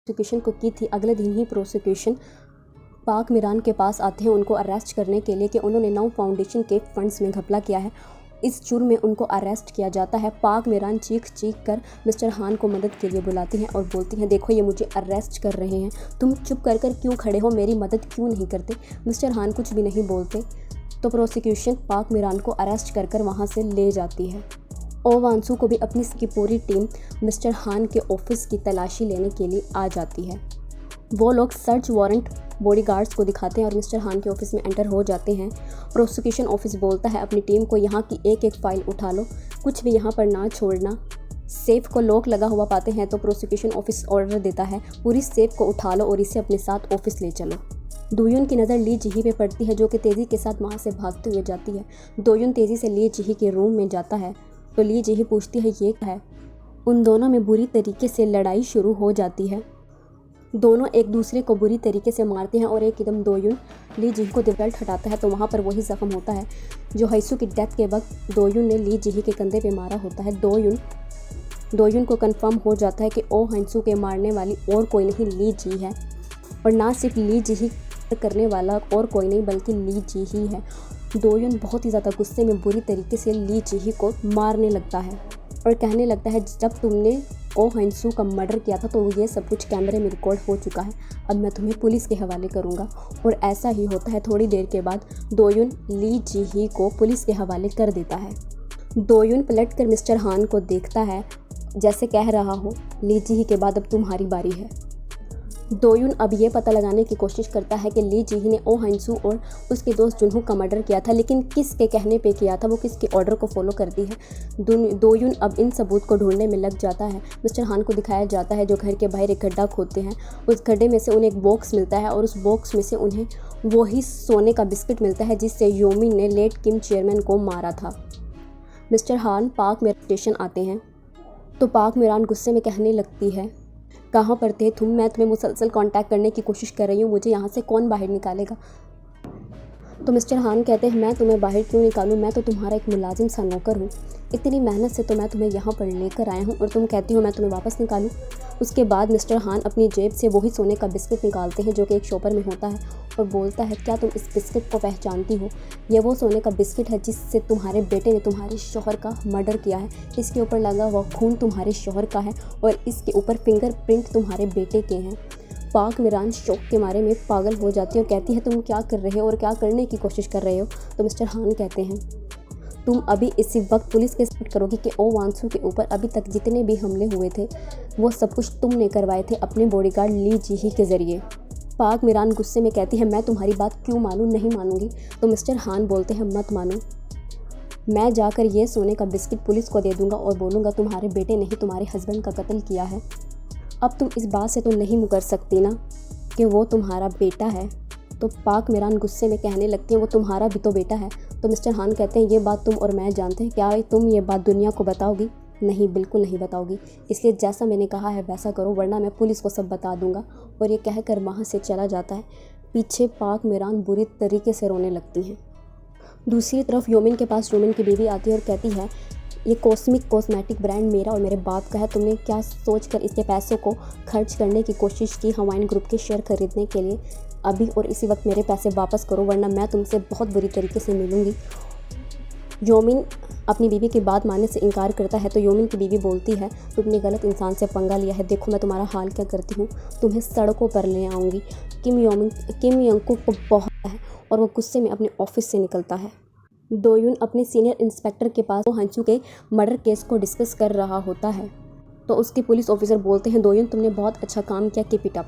Prosecution को की थी। अगले दिन ही प्रोसिक्यूशन पाक मिरान के पास आते हैं उनको अरेस्ट करने के लिए कि उन्होंने नौ फाउंडेशन के फंड्स में घपला किया है। इस जुर्म में उनको अरेस्ट किया जाता है। पाक मिरान चीख कर मिस्टर खान को मदद के लिए बुलाती हैं और बोलती हैं, देखो ये मुझे अरेस्ट कर रहे हैं, तुम चुप कर क्यों खड़े हो, मेरी मदद क्यों नहीं करते। मिस्टर खान कुछ भी नहीं बोलते तो प्रोसिक्यूशन पाक मिरान को अरेस्ट कर वहाँ से ले जाती है। ओ वांसू को भी अपनी की पूरी टीम मिस्टर खान के ऑफिस की तलाशी लेने के लिए आ जाती है। वो लोग सर्च वारंट बॉडीगार्ड्स को दिखाते हैं और मिस्टर खान के ऑफिस में एंटर हो जाते हैं। प्रोसिक्यूशन ऑफिस बोलता है अपनी टीम को, यहाँ की एक एक फाइल उठा लो, कुछ भी यहाँ पर ना छोड़ना। सेफ को लॉक लगा हुआ पाते हैं तो प्रोसिक्यूशन ऑफिस ऑर्डर देता है, पूरी सेफ को उठा लो और इसे अपने साथ ऑफिस ले चलो। दोयुन की नज़र ली जिही पे पड़ती है जो कि तेज़ी के साथ वहाँ से भागते हुए जाती है। दोयुन तेज़ी से ली जिही के रूम में जाता है तो ली जिही पूछती है ये क्या है। उन दोनों में बुरी तरीके से लड़ाई शुरू हो जाती है। दोनों एक दूसरे को बुरी तरीके से मारते हैं और एकदम दोयुन ली जिही को बेल्ट हटाता है तो वहाँ पर वही ज़ख्म होता है जो हैसू की डेथ के वक्त दोयुन ने ली जिही के कंधे पे मारा होता है। दोयुन को कंफर्म हो जाता है कि ओ हैसू के मारने वाली और कोई नहीं ली जी है, और ना सिर्फ ली जिही करने वाला और कोई नहीं बल्कि ली जी ही है। दोयुन बहुत ही ज़्यादा गुस्से में बुरी तरीके से ली जिही को मारने लगता है और कहने लगता है, जब तुमने ओ हैसू का मर्डर किया था तो ये सब कुछ कैमरे में रिकॉर्ड हो चुका है, अब मैं तुम्हें पुलिस के हवाले करूँगा। और ऐसा ही होता है। थोड़ी देर के बाद दोयुन ली जिही को पुलिस के हवाले कर देता है। दोयुन पलट कर मिस्टर खान को देखता है जैसे कह रहा हो, ली जिही के बाद अब तुम्हारी बारी है। दोयुन अब ये पता लगाने की कोशिश करता है कि ली जिही ने ओ हैसू और उसके दोस्त जुनहो का मर्डर किया था, लेकिन किसके कहने पे किया था, वो किसके ऑर्डर को फॉलो करती है। दोयुन अब इन सबूत को ढूंढने में लग जाता है। मिस्टर खान को दिखाया जाता है जो घर के बाहर एक गड्ढा खोदते हैं। उस गड्ढे में से उन्हें एक बॉक्स मिलता है और उस बॉक्स में से उन्हें वही सोने का बिस्किट मिलता है जिससे योमिन ने लेट किम चेयरमैन को मारा था। मिस्टर खान पाक मिरान स्टेशन आते हैं तो पाक मिरान गुस्से में कहने लगती है, कहाँ पर थे तुम, मैं तुम्हें मुसलसल कांटेक्ट करने की कोशिश कर रही हूँ, मुझे यहाँ से कौन बाहर निकालेगा। तो मिस्टर खान कहते हैं, मैं तुम्हें बाहर क्यों निकालूँ, मैं तो तुम्हारा एक मुलाजिम सा नौकर हूँ, इतनी मेहनत से तो मैं तुम्हें यहाँ पर लेकर आया हूँ और तुम कहती हो मैं तुम्हें वापस निकालूँ। उसके बाद मिस्टर खान अपनी जेब से वही सोने का बिस्किट निकालते हैं जो कि एक शॉपर में होता है और बोलता है, क्या तुम इस बिस्किट को पहचानती हो, ये वो सोने का बिस्किट है जिससे तुम्हारे बेटे ने तुम्हारे शौहर का मर्डर किया है, इसके ऊपर लगा हुआ खून तुम्हारे शौहर का है और इसके ऊपर फिंगरप्रिंट तुम्हारे बेटे के हैं। पाक मिरान शौक के मारे में पागल हो जाती है और कहती है, तुम क्या कर रहे हो और क्या करने की कोशिश कर रहे हो। तो मिस्टर खान कहते हैं, तुम अभी इसी वक्त पुलिस के साथ करोगी कि ओ वांसू के ऊपर अभी तक जितने भी हमले हुए थे वो सब कुछ तुमने करवाए थे अपने बॉडीगार्ड ली जिही के ज़रिए। पाक मिरान गुस्से में कहती है, मैं तुम्हारी बात क्यों मानूँ, नहीं मानूंगी। तो मिस्टर खान बोलते हैं, मत मानो, मैं जाकर ये सोने का बिस्किट पुलिस को दे दूँगा और बोलूँगा तुम्हारे बेटे ने ही तुम्हारे हस्बैंड का कत्ल किया है। अब तुम इस बात से तो नहीं मुकर सकती ना कि वो तुम्हारा बेटा है। तो पाक मिरान गुस्से में कहने लगती है, वो तुम्हारा भी तो बेटा है। तो मिस्टर खान कहते हैं, ये बात तुम और मैं जानते हैं, क्या तुम ये बात दुनिया को बताओगी। नहीं, बिल्कुल नहीं बताओगी, इसलिए जैसा मैंने कहा है वैसा करो वरना मैं पुलिस को सब बता दूंगा। और ये कहकर वहाँ से चला जाता है। पीछे पाक मिरान बुरी तरीके से रोने लगती हैं। दूसरी तरफ योमिन के पास योमिन की बीवी आती है और कहती है, ये कॉस्मेटिक ब्रांड मेरा और मेरे बाप का है, तुमने क्या सोचकर इसके पैसों को खर्च करने की कोशिश की हवाइन ग्रुप के शेयर खरीदने के लिए। अभी और इसी वक्त मेरे पैसे वापस करो वरना मैं तुमसे बहुत बुरी तरीके से मिलूंगी। योमिन अपनी बीवी की बात मानने से इनकार करता है तो योमिन की बीवी बोलती है, तुमने गलत इंसान से पंगा लिया है, देखो मैं तुम्हारा हाल क्या करती हूँ, तुम्हें सड़कों पर ले आऊँगी। किम यंगकुक को बहुत है और वो गुस्से में अपने ऑफिस से निकलता है। दोयुन अपने सीनियर इंस्पेक्टर के पास हैसू के मर्डर केस को डिस्कस कर रहा होता है तो उसके पुलिस ऑफिसर बोलते हैं, दोयुन तुमने बहुत अच्छा काम किया, कीप इट अप।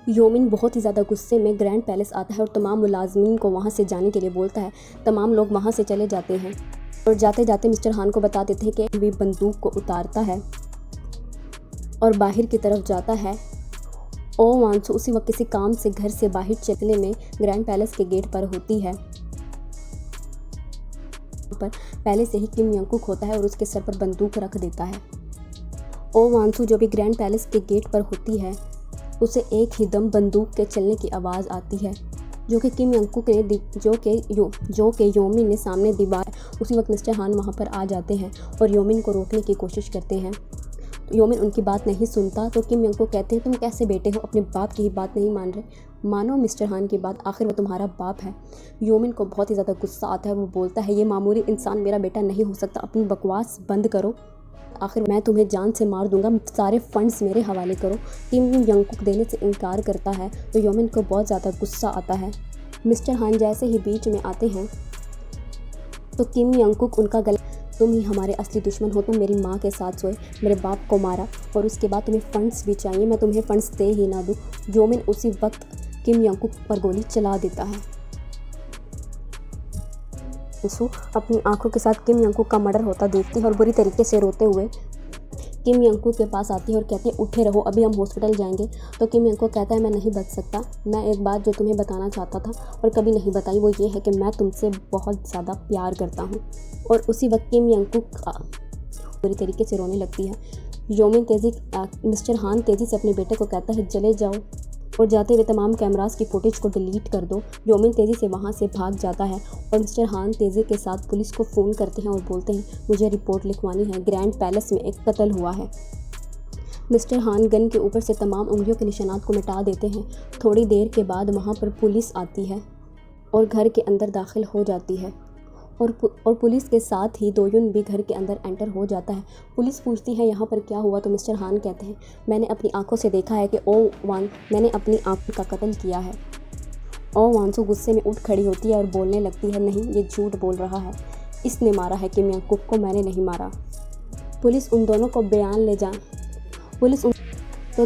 योमिन बहुत ही ज़्यादा गुस्से में ग्रैंड पैलेस आता है और तमाम मुलाजमीन को वहाँ से जाने के लिए बोलता है। तमाम लोग वहाँ से चले जाते हैं और जाते जाते मिस्टर खान को बता देते हैं कि भी बंदूक को उतारता है और बाहर की तरफ जाता है। ओ वांसू उसी वक्त किसी काम से घर से बाहर चलने में ग्रैंड पैलेस के गेट पर होती है। पर पहले से ही किम यंगकुक होता है और उसके सर पर बंदूक रख देता है। ओ वांसू जो भी ग्रैंड पैलेस के गेट पर होती है उसे एक ही दम बंदूक के चलने की आवाज़ आती है जो कि किम यंगकुक ने जो कि योमिन ने सामने दीवार। उसी वक्त मिस्टर खान वहाँ पर आ जाते हैं और योमिन को रोकने की कोशिश करते हैं योमिन उनकी बात नहीं सुनता तो किम यंग को कहते हैं तुम कैसे बेटे हो, अपने बाप की ही बात नहीं मान रहे, मानो मिस्टर हान की बात, आखिर वो तुम्हारा बाप है। योमिन को बहुत ही ज़्यादा गुस्सा आता है, वो बोलता है ये मामूली इंसान मेरा बेटा नहीं हो सकता, अपनी बकवास बंद करो, आखिर मैं तुम्हें जान से मार दूंगा, सारे फंड्स मेरे हवाले करो। किम यंगकुक देने से इनकार करता है तो योमिन को बहुत ज़्यादा गुस्सा आता है। मिस्टर हान जैसे ही बीच में आते हैं तो किम यंगकुक उनका गला, तुम ही हमारे असली दुश्मन हो, तुम मेरी माँ के साथ सोए, मेरे बाप को मारा और उसके बाद तुम्हें फ़ंड्स भी चाहिए, मैं तुम्हें फ़ंड्स दे ही ना दूँ। योमिन उसी वक्त किम यंगकुक पर गोली चला देता है। सो अपनी आंखों के साथ किम यंगकुक का मर्डर होता देखती है और बुरी तरीके से रोते हुए किम यंगकुक के पास आती है और कहती है उठे रहो, अभी हम हॉस्पिटल जाएंगे। तो किम यंगकुक कहता है मैं नहीं बच सकता, मैं एक बात जो तुम्हें बताना चाहता था और कभी नहीं बताई वो ये है कि मैं तुमसे बहुत ज़्यादा प्यार करता हूँ। और उसी वक्त किम यंगकुक बुरी तरीके से रोने लगती है। योमिन मिस्टर हान तेज़ी से अपने बेटे को कहता है चले जाओ और जाते हुए तमाम कैमरास की फुटेज को डिलीट कर दो। योमिन तेज़ी से वहाँ से भाग जाता है और मिस्टर हान तेज़ी के साथ पुलिस को फ़ोन करते हैं और बोलते हैं मुझे रिपोर्ट लिखवानी है, ग्रैंड पैलेस में एक कत्ल हुआ है। मिस्टर हान गन के ऊपर से तमाम उंगलियों के निशानात को मिटा देते हैं। थोड़ी देर के बाद वहाँ पर पुलिस आती है और घर के अंदर दाखिल हो जाती है और पुलिस के साथ ही दोयुन भी घर के अंदर एंटर हो जाता है। पुलिस पूछती है यहाँ पर क्या हुआ तो मिस्टर हान कहते हैं मैंने अपनी आंखों से देखा है कि मैंने अपनी आंखों का कत्ल किया है। वानसू गुस्से में उठ खड़ी होती है और बोलने लगती है नहीं, ये झूठ बोल रहा है, इसने मारा है किम यंगकुक को, मैंने नहीं मारा। पुलिस उन दोनों को बयान ले जा तो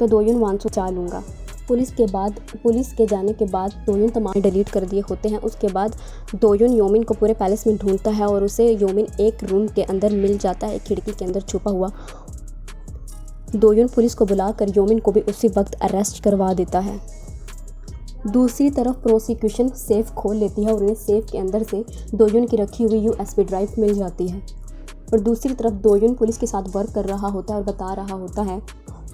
दोयुन वानसू चा लूँगा। पुलिस के जाने के बाद दोयुन तमाम डिलीट कर दिए होते हैं। उसके बाद दोयुन योमिन को पूरे पैलेस में ढूंढता है और उसे योमिन एक रूम के अंदर मिल जाता है, खिड़की के अंदर छुपा हुआ। दोयुन पुलिस को बुलाकर योमिन को भी उसी वक्त अरेस्ट करवा देता है। दूसरी तरफ प्रोसिक्यूशन सेफ खोल लेती है और उन्हें सेफ के अंदर से दोयुन की रखी हुई USB ड्राइव मिल जाती है। और दूसरी तरफ दोयुन पुलिस के साथ वर्क कर रहा होता है और बता रहा होता है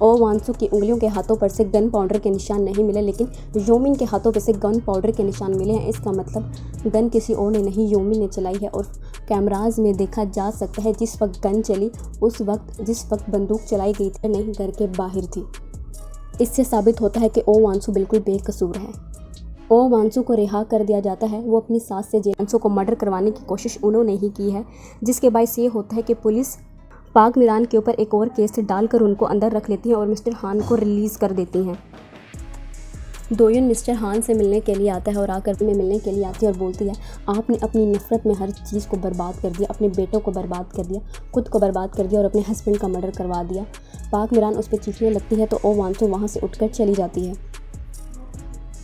वानसू की उंगलियों के हाथों पर से गन पाउडर के निशान नहीं मिले, लेकिन योमिन के हाथों पर से गन पाउडर के निशान मिले हैं। इसका मतलब गन किसी और ने नहीं, योमिन ने चलाई है। और कैमराज में देखा जा सकता है जिस वक्त गन चली उस वक्त जिस वक्त बंदूक चलाई गई थी नहीं घर के बाहर थी। इससे साबित होता है कि वानसू बिल्कुल बेकसूर है। वानसू को रिहा कर दिया जाता है। वो अपनी सास से वानसू को मर्डर करवाने की कोशिश उन्होंने ही की है, जिसके बायस ये होता है कि पुलिस पाक मिरान के ऊपर एक और केस डालकर उनको अंदर रख लेती हैं और मिस्टर हान को रिलीज़ कर देती हैं। दोयुन मिस्टर हान से मिलने के लिए आता है और आकर में मिलने के लिए आती है और बोलती है आपने अपनी नफ़रत में हर चीज़ को बर्बाद कर दिया, अपने बेटों को बर्बाद कर दिया, खुद को बर्बाद कर दिया और अपने हस्बैंड का मर्डर करवा दिया। पाक मिरान उस पर चीखने लगती है तो वानसू वहाँ से उठकर चली जाती है।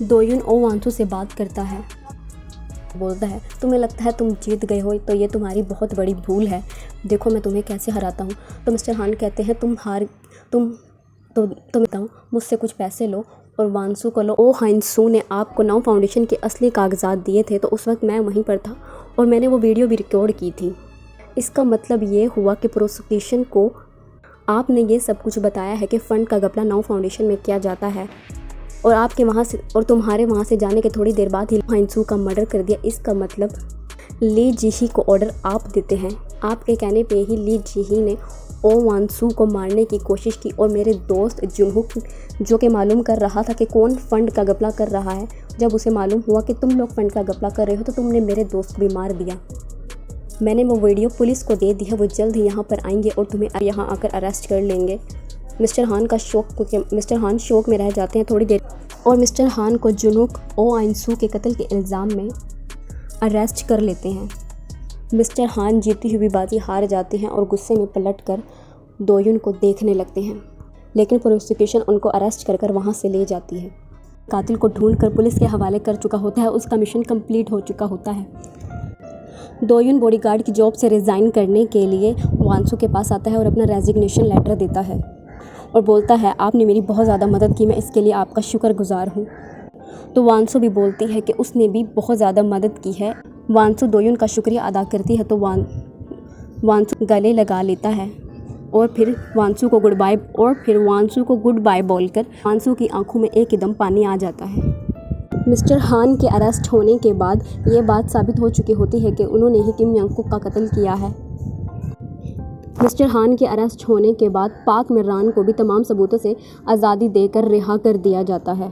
दोयुन वानसू से बात करता है, बोलता है तुम्हें लगता है तुम जीत गए हो तो ये तुम्हारी बहुत बड़ी भूल है, देखो मैं तुम्हें कैसे हराता हूँ। तो मिस्टर हान कहते हैं तुम बताओ, मुझसे कुछ पैसे लो और वानसू को लो। हाइंसू ने आपको नाउ फाउंडेशन के असली कागजात दिए थे तो उस वक्त मैं वहीं पर था और मैंने वो वीडियो भी रिकॉर्ड की थी। इसका मतलब ये हुआ कि प्रोसिक्यूशन को आपने ये सब कुछ बताया है कि फ़ंड का घपला नाउ फाउंडेशन में किया जाता है और आपके वहाँ से और तुम्हारे वहाँ से जाने के थोड़ी देर बाद ही हाइंसू का मर्डर कर दिया। इसका मतलब ली जीही को ऑर्डर आप देते हैं। आपके कहने पे ही ली जीही ने वानसू को मारने की कोशिश की और मेरे दोस्त जुनहुक जो कि मालूम कर रहा था कि कौन फ़ंड का घपला कर रहा है, जब उसे मालूम हुआ कि तुम लोग फ़ंड का घपला कर रहे हो तो तुमने मेरे दोस्त भी मार दिया। मैंने वो वीडियो पुलिस को दे दी है, वो जल्द ही यहाँ पर आएंगे और तुम्हें यहाँ आकर अरेस्ट कर लेंगे। मिस्टर हान शौक में रह जाते हैं थोड़ी देर और मिस्टर हान को जुनूक हाइंसू के कत्ल के इल्ज़ाम में अरेस्ट कर लेते हैं। मिस्टर हान जीती हुई बाजी हार जाते हैं और गुस्से में पलटकर दोयुन को देखने लगते हैं, लेकिन प्रोसिक्यूशन उनको अरेस्ट कर वहाँ से ले जाती है। कातिल को ढूंढकर पुलिस के हवाले कर चुका होता है, उसका मिशन कंप्लीट हो चुका होता है। दोयुन बॉडीगार्ड की जॉब से रिज़ाइन करने के लिए वानसू के पास आता है और अपना रेजिग्नेशन लेटर देता है और बोलता है आपने मेरी बहुत ज़्यादा मदद की, मैं इसके लिए आपका शुक्रगुजार हूँ। तो वानसू भी बोलती है कि उसने भी बहुत ज़्यादा मदद की है। वानसू दोयुन का शुक्रिया अदा करती है तो वानसू गले लगा लेता है और फिर वानसू को गुड बाय बोलकर वानसू की आंखों में एकदम पानी आ जाता है। मिस्टर हान के अरेस्ट होने के बाद ये बात साबित हो चुकी होती है कि उन्होंने ही किम यंगकुक का कत्ल किया है। मिस्टर हान के अरेस्ट होने के बाद पाक मिरान को भी तमाम सबूतों से आज़ादी देकर रिहा कर दिया जाता है।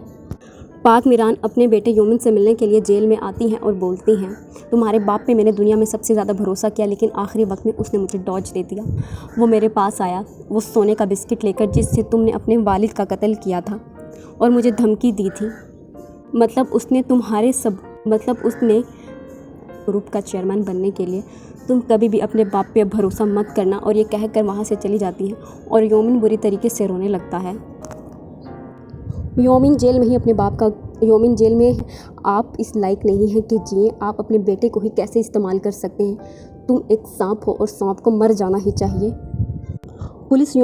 पाक मिरान अपने बेटे योमिन से मिलने के लिए जेल में आती हैं और बोलती हैं, तुम्हारे बाप पे मैंने दुनिया में सबसे ज़्यादा भरोसा किया, लेकिन आखिरी वक्त में उसने मुझे डॉज दे दिया। वो मेरे पास आया, वो सोने का बिस्किट लेकर जिससे तुमने अपने वालिद का कत्ल किया था, और मुझे धमकी दी थी। मतलब उसने ग्रुप का चेयरमैन बनने के लिए तुम कभी भी अपने बाप पे भरोसा मत करना, और ये कहकर वहाँ से चली जाती है और योमिन बुरी तरीके से रोने लगता है। योमिन जेल में आप इस लायक नहीं हैं कि जिए, आप अपने बेटे को ही कैसे इस्तेमाल कर सकते हैं। तुम एक सांप हो और सांप को मर जाना ही चाहिए। पुलिस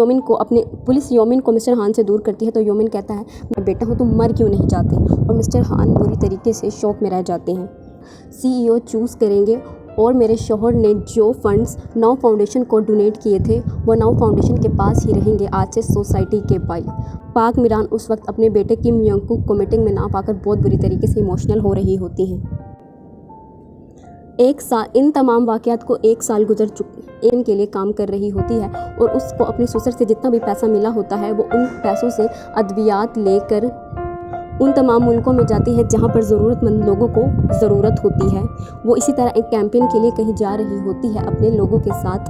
योमिन को मिस्टर हान से दूर करती है तो योमिन कहता है, मैं बेटा हूँ, तुम मर क्यों नहीं जाते, और मिस्टर हान बुरी तरीके से शौक में रह जाते हैं। CEO चूज़ करेंगे, और मेरे शौहर ने जो फंड्स नाउ फाउंडेशन को डोनेट किए थे वो नाउ फाउंडेशन के पास ही रहेंगे आज से सोसाइटी के बाई। पाक मिरान उस वक्त अपने बेटे किम यंग-कुक को मीटिंग में ना पाकर बहुत बुरी तरीके से इमोशनल हो रही होती हैं। इन तमाम वाक़यात को 1 साल गुजर चुके के लिए काम कर रही होती है, और उसको अपने ससुर से जितना भी पैसा मिला होता है वो उन पैसों से अद्वियात लेकर उन तमाम मुल्कों में जाती है जहाँ पर ज़रूरतमंद लोगों को ज़रूरत होती है। वो इसी तरह एक कैंपेन के लिए कहीं जा रही होती है अपने लोगों के साथ।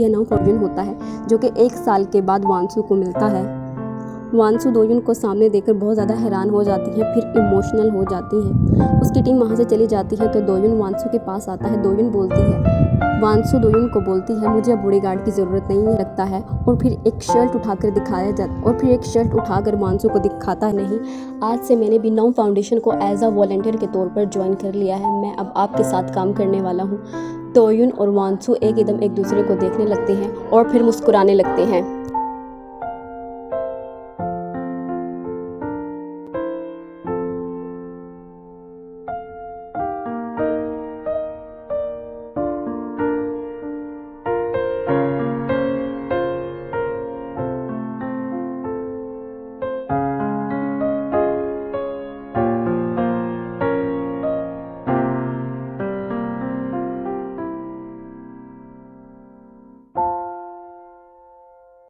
नाउ फाउंडेशन होता है जो कि 1 साल के बाद वांसू को मिलता है। वांसू दोयुन को सामने देखकर बहुत ज़्यादा हैरान हो जाती है, फिर इमोशनल हो जाती है। उसकी टीम वहाँ से चली जाती है तो दोयुन वांसू के पास आता है। वांसू दोयुन को बोलती है, मुझे अब बॉडीगार्ड की ज़रूरत नहीं लगता है, और फिर एक शर्ट उठाकर वांसू को दिखाता है, नहीं, आज से मैंने भी नाउ फाउंडेशन को एज अ वॉलंटियर के तौर पर ज्वाइन कर लिया है, मैं अब आपके साथ काम करने वाला हूँ। दोयुन और वांसू एक दूसरे को देखने लगते हैं और फिर मुस्कुराने लगते हैं।